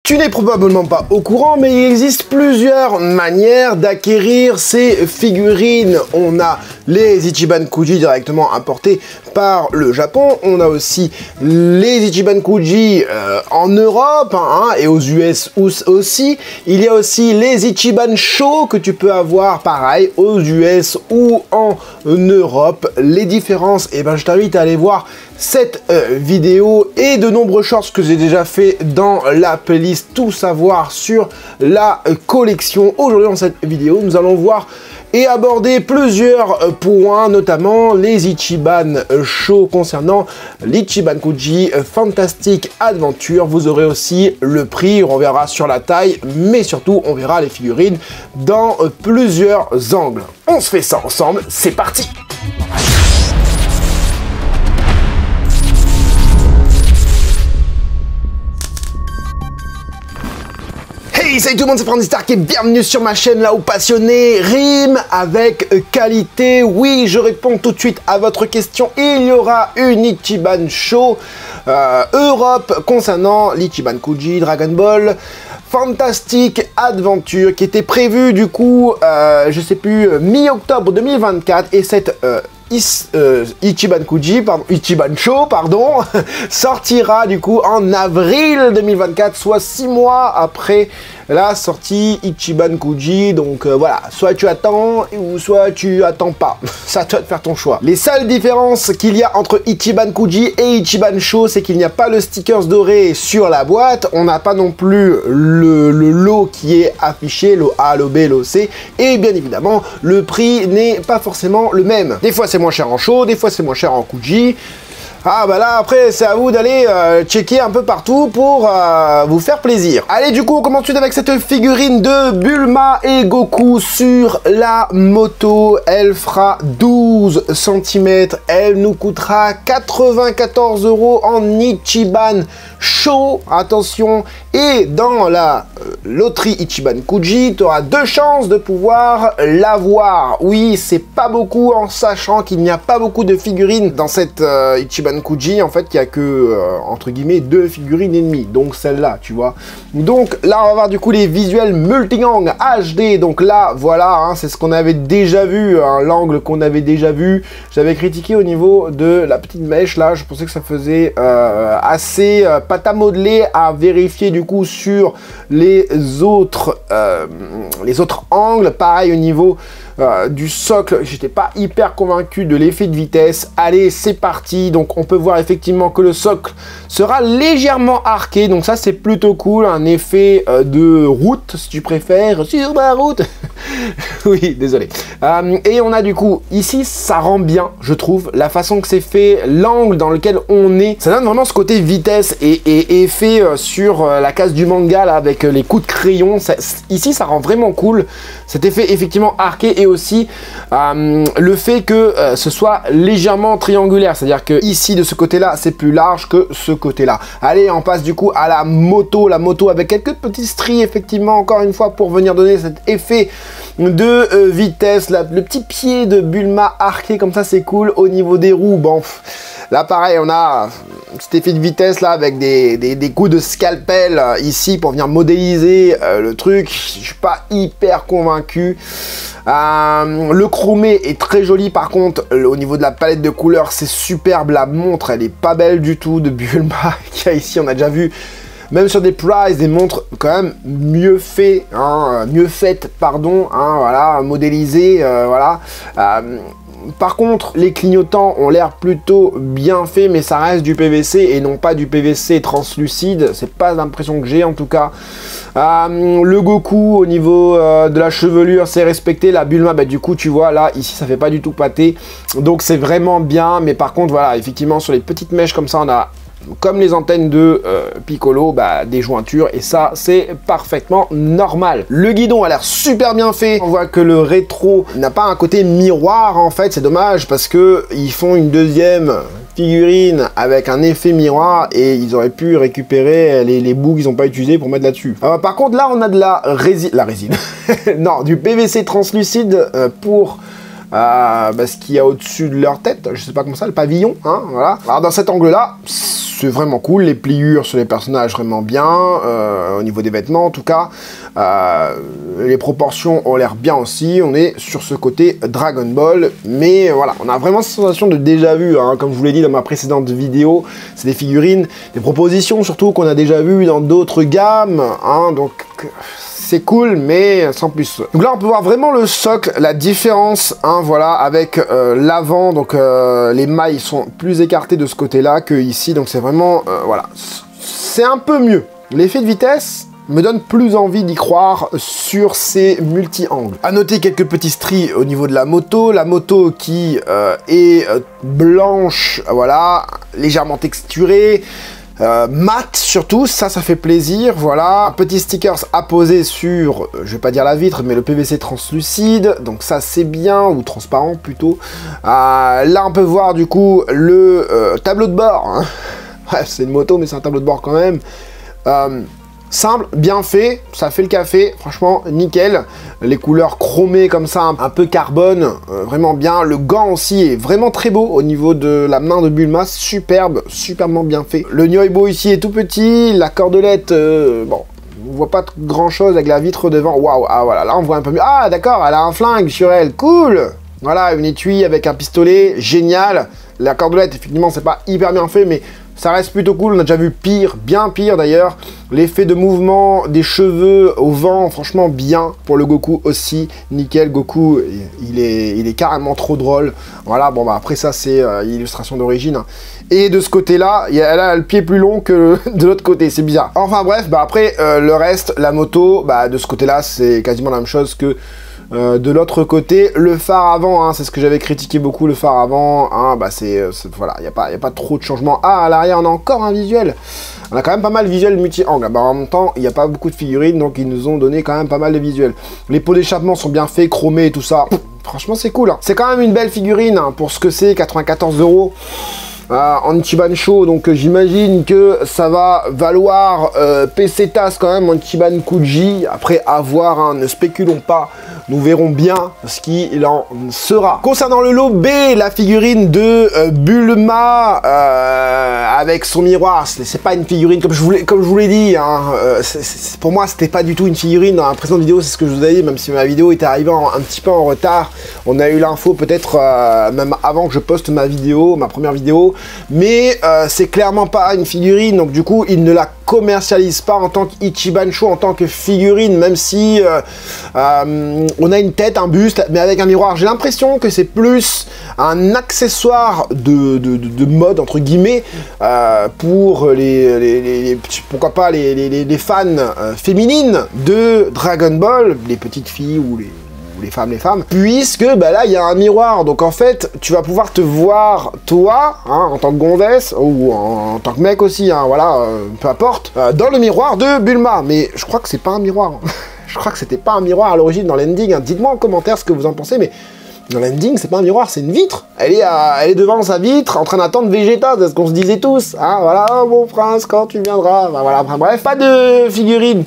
Tu n'es probablement pas au courant, mais il existe plusieurs manières d'acquérir ces figurines. On a les Ichiban Kuji directement importés par le Japon. On a aussi les Ichiban Kuji en Europe et aux US aussi. Il y a aussi les Ichiban Sho que tu peux avoir pareil aux US ou en Europe. Les différences, eh ben, je t'invite à aller voir cette vidéo et de nombreux shorts que j'ai déjà fait dans la playlist Tout savoir sur la collection. Aujourd'hui dans cette vidéo, nous allons voir et aborder plusieurs points, notamment les Ichiban Sho concernant l'Ichiban Kuji Fantastic Adventure. Vous aurez aussi le prix, on verra sur la taille, mais surtout on verra les figurines dans plusieurs angles. On se fait ça ensemble, c'est parti! Hey, salut tout le monde, c'est Franzy Stark et bienvenue sur ma chaîne là où passionné rime avec qualité. Oui, je réponds tout de suite à votre question. Il y aura une Ichiban Sho Europe concernant l'Ichiban Kuji Dragon Ball Fantastic Adventure qui était prévue du coup, je sais plus, mi-octobre 2024 et cette Ichiban Kuji, Ichiban Sho, sortira du coup en avril 2024, soit 6 mois après la sortie Ichiban Kuji. Donc voilà, soit tu attends ou soit tu attends pas. C'est à toi de faire ton choix. Les seules différences qu'il y a entre Ichiban Kuji et Ichiban Sho, c'est qu'il n'y a pas le stickers doré sur la boîte. On n'a pas non plus le lot qui est affiché, lot A, lot B, lot C. Et bien évidemment, le prix n'est pas forcément le même. Des fois, c'est moins cher en Sho, des fois, c'est moins cher en Kuji. Ah bah là après c'est à vous d'aller checker un peu partout pour vous faire plaisir. Allez, du coup on commence tout de suite avec cette figurine de Bulma et Goku sur la moto. Elle fera 12 cm, elle nous coûtera 94 € en Ichiban Sho, attention. Et dans la loterie Ichiban Kuji, tu auras 2 chances de pouvoir l'avoir. Oui, c'est pas beaucoup en sachant qu'il n'y a pas beaucoup de figurines dans cette Ichiban Kuji. En fait, il n'y a que, entre guillemets, 2 figurines et demie. Donc celle-là, tu vois. Donc là, on va voir du coup les visuels multi-gang HD. Donc là, voilà, c'est ce qu'on avait déjà vu, l'angle qu'on avait déjà vu. J'avais critiqué au niveau de la petite mèche. Là, je pensais que ça faisait assez pâte à modeler à vérifier du coup sur les autres angles. Pareil au niveau du socle, j'étais pas hyper convaincu de l'effet de vitesse. Allez, c'est parti. Donc on peut voir effectivement que le socle sera légèrement arqué, donc ça c'est plutôt cool, un effet de route si tu préfères, sur ma route. Oui, désolé. Et on a du coup ici, ça rend bien, je trouve, la façon que c'est fait, l'angle dans lequel on est, ça donne vraiment ce côté vitesse et effet sur la case du manga là, avec les coups de crayon. Ici ça rend vraiment cool cet effet effectivement arqué, et aussi le fait que ce soit légèrement triangulaire, c'est à dire que ici de ce côté là c'est plus large que ce côté là. Allez, on passe du coup à la moto avec quelques petits stries effectivement encore une fois pour venir donner cet effet de vitesse. Le petit pied de Bulma arqué comme ça, c'est cool. Au niveau des roues, bon, là pareil, on a cet effet de vitesse là avec des coups de scalpel ici pour venir modéliser le truc. Je suis pas hyper convaincu. Le chromé est très joli, par contre au niveau de la palette de couleurs c'est superbe. La montre elle est pas belle du tout de Bulma qu'il y a ici. On a déjà vu même sur des Prize, des montres quand même mieux faites, voilà, modélisées, voilà. Par contre, les clignotants ont l'air plutôt bien faits, mais ça reste du PVC et non pas du PVC translucide. C'est pas l'impression que j'ai en tout cas. Le Goku au niveau de la chevelure, c'est respecté. La Bulma, bah, du coup, tu vois là, ici, ça fait pas du tout pâté. Donc c'est vraiment bien. Mais par contre, voilà, effectivement, sur les petites mèches comme ça, on a, comme les antennes de Piccolo, bah, des jointures, et ça c'est parfaitement normal. Le guidon a l'air super bien fait. On voit que le rétro n'a pas un côté miroir en fait, c'est dommage parce que ils font une deuxième figurine avec un effet miroir et ils auraient pu récupérer les bouts qu'ils n'ont pas utilisés pour mettre là-dessus. Par contre là on a de la résine, non, du PVC translucide pour ce qu'il y a au-dessus de leur tête, je sais pas comment ça, le pavillon, hein, voilà. Alors dans cet angle-là, c'est vraiment cool, les pliures sur les personnages vraiment bien, au niveau des vêtements en tout cas, les proportions ont l'air bien aussi, on est sur ce côté Dragon Ball, mais voilà, on a vraiment cette sensation de déjà vu, hein, comme je vous l'ai dit dans ma précédente vidéo, c'est des figurines, des propositions surtout qu'on a déjà vues dans d'autres gammes, hein, donc c'est cool, mais sans plus. Donc là, on peut voir vraiment le socle, la différence, hein, voilà, avec l'avant. Donc les mailles sont plus écartées de ce côté-là que ici. Donc c'est vraiment, voilà, c'est un peu mieux. L'effet de vitesse me donne plus envie d'y croire sur ces multi-angles. À noter quelques petits stries au niveau de la moto qui est blanche, voilà, légèrement texturée. Mat surtout, ça fait plaisir, voilà. Un petit stickers apposé sur, je vais pas dire la vitre, mais le PVC translucide, donc ça c'est bien, ou transparent plutôt. Là on peut voir du coup le tableau de bord, hein. Bref, c'est une moto mais c'est un tableau de bord quand même. Simple, bien fait, ça fait le café, franchement nickel. Les couleurs chromées comme ça, un peu carbone, vraiment bien. Le gant aussi est vraiment très beau au niveau de la main de Bulma, superbe, superbement bien fait. Le Nyoibo ici est tout petit, la cordelette, bon, on voit pas grand chose avec la vitre devant. Waouh, ah voilà, là on voit un peu mieux. Ah d'accord, elle a un flingue sur elle, cool. Voilà, une étui avec un pistolet, génial. La cordelette, effectivement, c'est pas hyper bien fait, mais ça reste plutôt cool. On a déjà vu pire, bien pire d'ailleurs. L'effet de mouvement des cheveux au vent, franchement bien. Pour le Goku aussi, nickel. Goku, il est carrément trop drôle. Voilà, bon bah après ça c'est illustration d'origine. Et de ce côté-là, elle a le pied plus long que de l'autre côté, c'est bizarre. Enfin bref, bah après le reste, la moto, bah de ce côté-là, c'est quasiment la même chose que de l'autre côté. Le phare avant, hein, c'est ce que j'avais critiqué beaucoup, le phare avant, hein, bah voilà, il n'y a pas trop de changements. Ah, à l'arrière, on a encore un visuel. On a quand même pas mal de visuels multi-angle. Bah, en même temps, il n'y a pas beaucoup de figurines, donc ils nous ont donné quand même pas mal de visuels. Les pots d'échappement sont bien faits, chromés et tout ça. Franchement, c'est cool, hein. C'est quand même une belle figurine, hein, pour ce que c'est, 94 €. En Ichiban Show, donc j'imagine que ça va valoir pesetas quand même en Ichiban Kuji. Après, à voir, hein, ne spéculons pas, nous verrons bien ce qu'il en sera. Concernant le lot B, la figurine de Bulma avec son miroir, c'est pas une figurine, comme je vous l'ai dit, hein, pour moi c'était pas du tout une figurine. Dans la précédente vidéo, c'est ce que je vous ai dit, même si ma vidéo était arrivée un petit peu en retard. On a eu l'info peut-être même avant que je poste ma vidéo, ma première vidéo. Mais c'est clairement pas une figurine, donc du coup il ne la commercialise pas en tant qu'Ichiban Show, en tant que figurine, même si on a une tête, un buste, mais avec un miroir. J'ai l'impression que c'est plus un accessoire de mode, entre guillemets, pour pourquoi pas les fans féminines de Dragon Ball, les petites filles ou les femmes, puisque bah là il y a un miroir, donc en fait tu vas pouvoir te voir toi, hein, en tant que gonzesse, ou en tant que mec aussi, hein, voilà, peu importe, dans le miroir de Bulma. Mais je crois que c'est pas un miroir, hein. Je crois que c'était pas un miroir à l'origine dans l'ending, hein. Dites-moi en commentaire ce que vous en pensez, mais dans l'ending c'est pas un miroir, c'est une vitre. Elle est devant sa vitre en train d'attendre Vegeta, c'est ce qu'on se disait tous, hein, voilà, oh, mon prince quand tu viendras, enfin, voilà, bref, pas de figurine,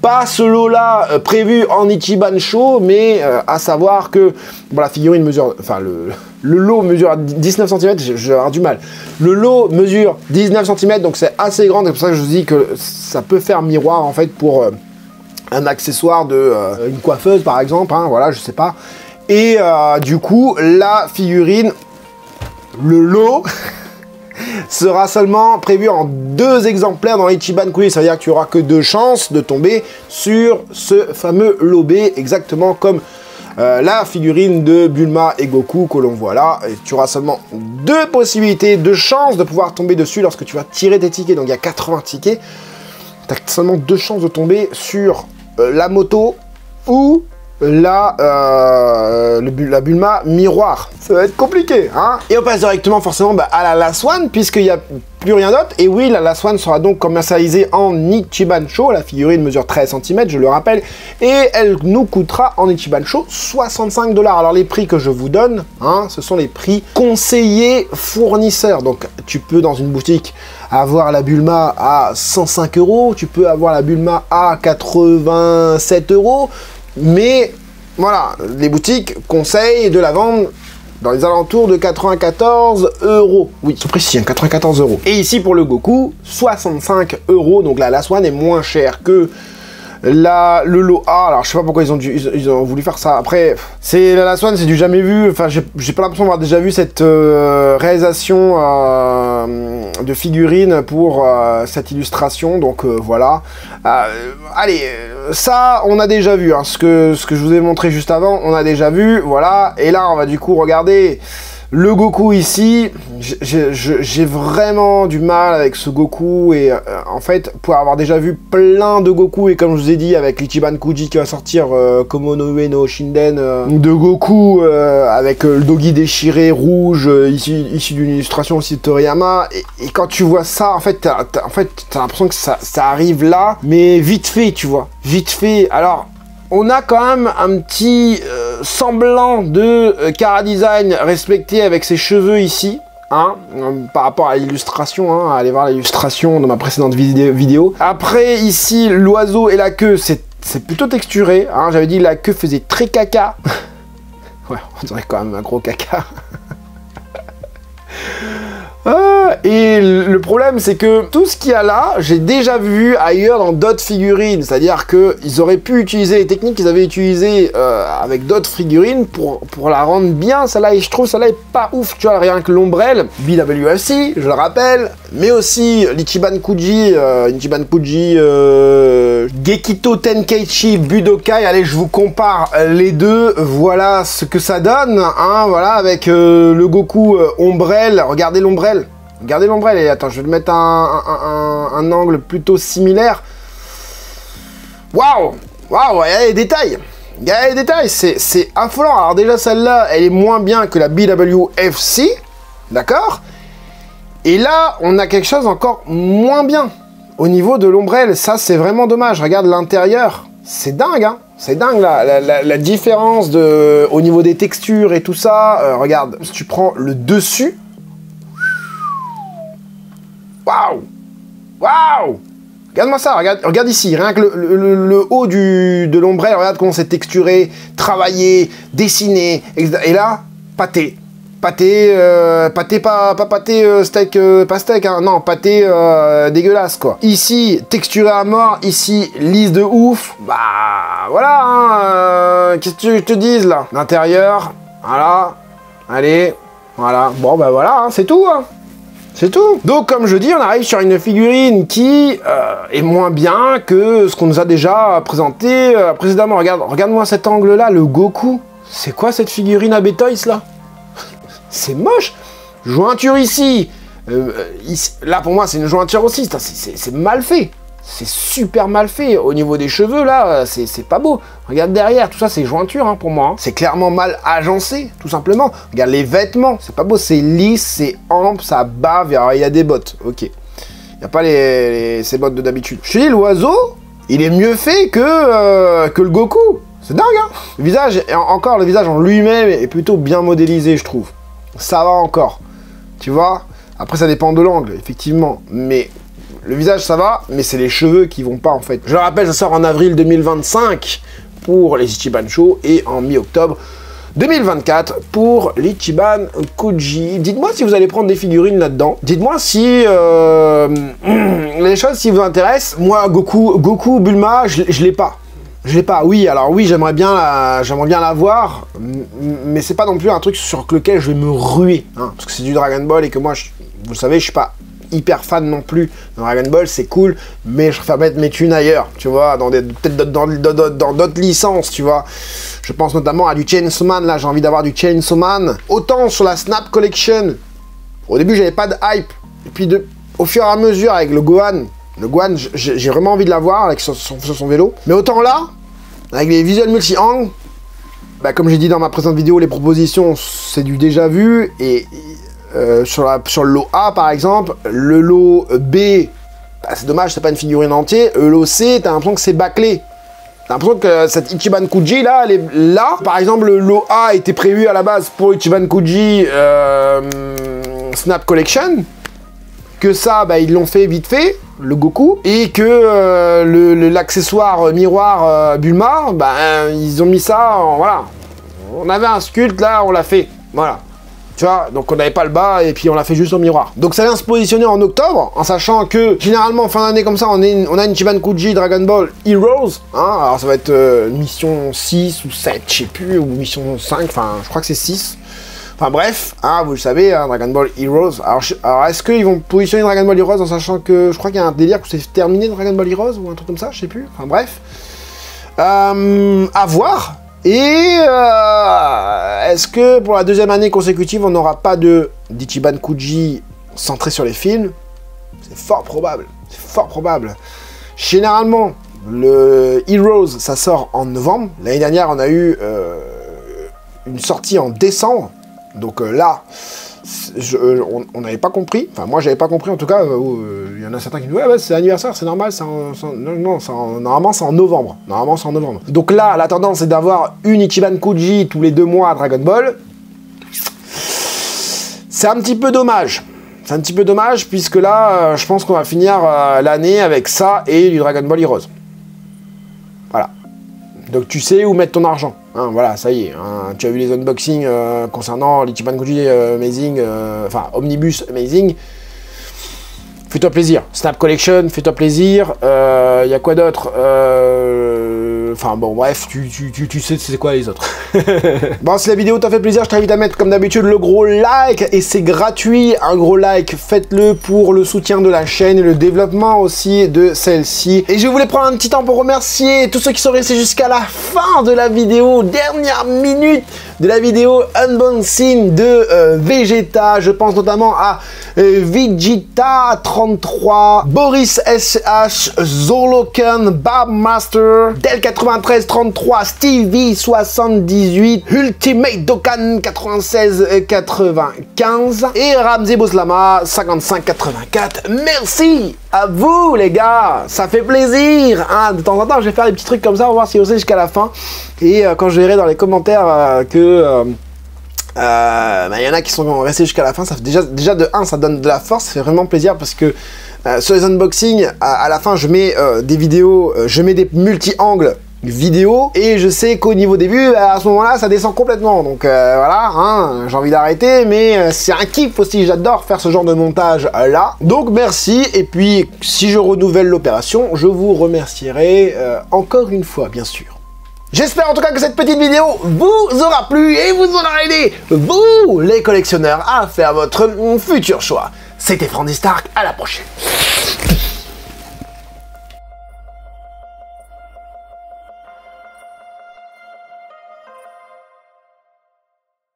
pas ce lot-là prévu en Ichiban Show, mais à savoir que bon, la figurine mesure, enfin le lot mesure 19 cm, j'ai du mal. Le lot mesure 19 cm, donc c'est assez grand, c'est pour ça que je vous dis que ça peut faire miroir en fait pour un accessoire de une coiffeuse par exemple, hein, voilà, je sais pas. Et du coup, la figurine, le lot sera seulement prévu en 2 exemplaires dans l'Ichiban Quiz. Ça veut dire que tu n'auras que 2 chances de tomber sur ce fameux lot B, exactement comme la figurine de Bulma et Goku que l'on voit là. Et tu auras seulement 2 possibilités, 2 chances de pouvoir tomber dessus lorsque tu vas tirer tes tickets. Donc il y a 80 tickets. Tu as seulement 2 chances de tomber sur la moto ou la Bulma miroir. Ça va être compliqué, hein. Et on passe directement forcément à la Last One, puisqu'il n'y a plus rien d'autre. Et oui, la Last One sera donc commercialisée en Ichiban Show. La figurine mesure 13 cm, je le rappelle. Et elle nous coûtera en Ichiban Show 65 $. Alors les prix que je vous donne, hein, ce sont les prix conseillés fournisseurs. Donc tu peux dans une boutique avoir la Bulma à 105 €, tu peux avoir la Bulma à 87 €. Mais Voilà, les boutiques conseillent de la vendre dans les alentours de 94 €. Oui, c'est précis, hein, 94 €. Et ici, pour le Goku, 65 €. Donc la Last One est moins chère que le lot A. Alors, je sais pas pourquoi ils ont voulu faire ça. Après, c'est la Last One, c'est du jamais vu. Enfin, j'ai pas l'impression d'avoir déjà vu cette réalisation de figurines pour cette illustration. Donc, voilà. Allez, ça, on a déjà vu. Hein, ce que je vous ai montré juste avant, on a déjà vu. Voilà. Et là, on va du coup regarder le Goku ici. J'ai vraiment du mal avec ce Goku. Et en fait, pour avoir déjà vu plein de Goku, et comme je vous ai dit, avec l'Ichiban Kuji qui va sortir Komonoue no Shinden, de Goku avec le Dogi déchiré rouge, issu d'une illustration aussi de Toriyama. Et quand tu vois ça, en fait, t'as l'impression que ça arrive là, mais vite fait, tu vois. Vite fait. Alors, on a quand même un petit semblant de Kara Design respecté avec ses cheveux ici, hein, par rapport à l'illustration, hein, allez voir l'illustration de ma précédente vidéo. Après, ici, l'oiseau et la queue, c'est plutôt texturé, hein, j'avais dit la queue faisait très caca. Ouais, on dirait quand même un gros caca. Et le problème, c'est que tout ce qu'il y a là, j'ai déjà vu ailleurs dans d'autres figurines. C'est-à-dire qu'ils auraient pu utiliser les techniques qu'ils avaient utilisées avec d'autres figurines pour la rendre bien, celle-là. Et je trouve celle-là est pas ouf, tu vois, rien que l'ombrelle. BWFC, je le rappelle, mais aussi l'Ichiban Kuji, Gekito Tenkaichi Budokai. Allez, je vous compare les deux. Voilà ce que ça donne, hein, voilà, avec le Goku ombrelle. Regardez l'ombrelle. Regardez l'ombrelle, et attends, je vais te mettre un angle plutôt similaire. Waouh! Waouh, il y a des détails. Il y a des détails, c'est affolant. Alors déjà, celle-là, elle est moins bien que la BWFC, d'accord? Et là, on a quelque chose encore moins bien au niveau de l'ombrelle. Ça, c'est vraiment dommage. Regarde l'intérieur. C'est dingue, hein? C'est dingue, la différence au niveau des textures et tout ça. Regarde, si tu prends le dessus... Waouh! Waouh! Regarde-moi ça, regarde ici, rien que le haut de l'ombrelle, regarde comment c'est texturé, travaillé, dessiné, et là, pâté. Pâté, pas pâté steak, pas steak, hein, non, pâté dégueulasse, quoi. Ici, texturé à mort, ici, lisse de ouf, bah, voilà, hein, qu'est-ce que je te dise, là? L'intérieur, voilà, allez, voilà, bon, bah voilà, hein, c'est tout, hein. C'est tout. Donc, comme je dis, on arrive sur une figurine qui est moins bien que ce qu'on nous a déjà présenté précédemment. Regarde-moi cet angle-là, le Goku. C'est quoi cette figurine à Betoys, là? C'est moche. Jointure ici. Là, pour moi, c'est une jointure aussi. C'est mal fait. C'est super mal fait. Au niveau des cheveux, là, c'est pas beau. Regarde derrière, tout ça, c'est jointure, hein, pour moi. Hein. C'est clairement mal agencé, tout simplement. Regarde les vêtements, c'est pas beau, c'est lisse, c'est ample, ça bave. Il y a des bottes, ok. Il n'y a pas ces bottes de d'habitude. Je te dis, l'oiseau, il est mieux fait que le Goku. C'est dingue, hein. Le visage, encore, le visage en lui-même est plutôt bien modélisé, je trouve. Ça va encore, tu vois. Après, ça dépend de l'angle, effectivement, mais... Le visage, ça va, mais c'est les cheveux qui vont pas, en fait. Je le rappelle, ça sort en avril 2025 pour les Ichiban Show et en mi-octobre 2024 pour l'Ichiban Kuji. Dites-moi si vous allez prendre des figurines là-dedans. Dites-moi si les choses si vous intéressent. Moi, Goku Bulma, je l'ai pas. Je l'ai pas. Oui, alors oui, j'aimerais bien la voir, mais c'est pas non plus un truc sur lequel je vais me ruer, hein, parce que c'est du Dragon Ball et que moi, vous le savez, je suis pas hyper fan non plus de Dragon Ball, c'est cool, mais je préfère mettre mes thunes ailleurs, tu vois, peut-être dans d'autres licences, tu vois. Je pense notamment à du Chainsaw Man, là, j'ai envie d'avoir du Chainsaw Man. Autant sur la Snap Collection, au début, j'avais pas de hype, et puis au fur et à mesure, avec le Gohan, j'ai vraiment envie de l'avoir avec sur son vélo. Mais autant là, avec les visuels multi-angles, bah, comme j'ai dit dans ma précédente vidéo, les propositions, c'est du déjà vu, et... sur le lot A par exemple, le lot B, bah, c'est dommage, c'est pas une figurine entière. Le lot C, t'as l'impression que c'est bâclé. T'as l'impression que cette Ichiban Kuji là, elle est là. Par exemple, le lot A était prévu à la base pour Ichiban Kuji Snap Collection. que ça, bah, ils l'ont fait vite fait, le Goku, et que l'accessoire miroir Bulma, bah, ils ont mis ça, voilà. On avait un sculpte, là, on l'a fait, voilà. Tu vois, donc on n'avait pas le bas, et puis on l'a fait juste au miroir. Donc ça vient se positionner en octobre, en sachant que, généralement, fin d'année comme ça, on a une Ichiban Kuji Dragon Ball Heroes, hein, alors ça va être mission 6 ou 7, je sais plus, ou mission 5, enfin, je crois que c'est 6. Enfin bref, hein, vous le savez, hein, Dragon Ball Heroes. Alors est-ce qu'ils vont positionner Dragon Ball Heroes en sachant que je crois qu'il y a un délire que c'est terminé Dragon Ball Heroes ou un truc comme ça, je sais plus. Enfin bref, à voir. Et est-ce que pour la deuxième année consécutive, on n'aura pas d'Ichiban Kuji centré sur les films? C'est fort probable. C'est fort probable. Généralement, le Heroes, ça sort en novembre. L'année dernière, on a eu une sortie en décembre. Donc là, on n'avait pas compris. Enfin, moi, j'avais pas compris. En tout cas, il y en a certains qui me disent « Ouais, c'est l'anniversaire, c'est normal. Normalement, c'est en novembre. Normalement, c'est en novembre. » Donc là, la tendance est d'avoir une Ichiban Kuji tous les 2 mois à Dragon Ball. C'est un petit peu dommage. C'est un petit peu dommage, puisque là, je pense qu'on va finir l'année avec ça et du Dragon Ball Heroes. Voilà. Donc tu sais où mettre ton argent. Hein, voilà, ça y est. Hein, tu as vu les unboxings concernant l'Ichiban Kuji Amazing, enfin Omnibus Amazing. Fais-toi plaisir. Snap Collection, fais-toi plaisir. Y a quoi d'autre? Enfin bon, bref, tu sais c'est quoi les autres. Bon, si la vidéo t'a fait plaisir, je t'invite à mettre comme d'habitude le gros like, et c'est gratuit, un gros like, faites-le pour le soutien de la chaîne et le développement aussi de celle-ci. Et je voulais prendre un petit temps pour remercier tous ceux qui sont restés jusqu'à la fin de la vidéo, dernière minute de la vidéo unboxing de Vegeta. Je pense notamment à Vegeta33, Boris SH, Zoloken, Babmaster, Del9333, Stevie78, Ultimate Dokkan 9695 et Ramsey Boslama 5584. Merci à vous les gars, ça fait plaisir, hein. De temps en temps je vais faire des petits trucs comme ça, on va voir si vous êtes jusqu'à la fin. Et quand je verrai dans les commentaires que y en a qui sont restés jusqu'à la fin, ça fait déjà de 1 ça donne de la force, ça fait vraiment plaisir parce que sur les unboxings, à la fin je mets des vidéos, je mets des multi-angles vidéo et je sais qu'au niveau des vues, à ce moment-là ça descend complètement, donc voilà, hein, j'ai envie d'arrêter, mais c'est un kiff aussi, j'adore faire ce genre de montage là, donc merci. Et puis si je renouvelle l'opération, je vous remercierai encore une fois, bien sûr. J'espère en tout cas que cette petite vidéo vous aura plu et vous aura aidé, vous les collectionneurs, à faire votre futur choix. C'était Franzy Stark, à la prochaine.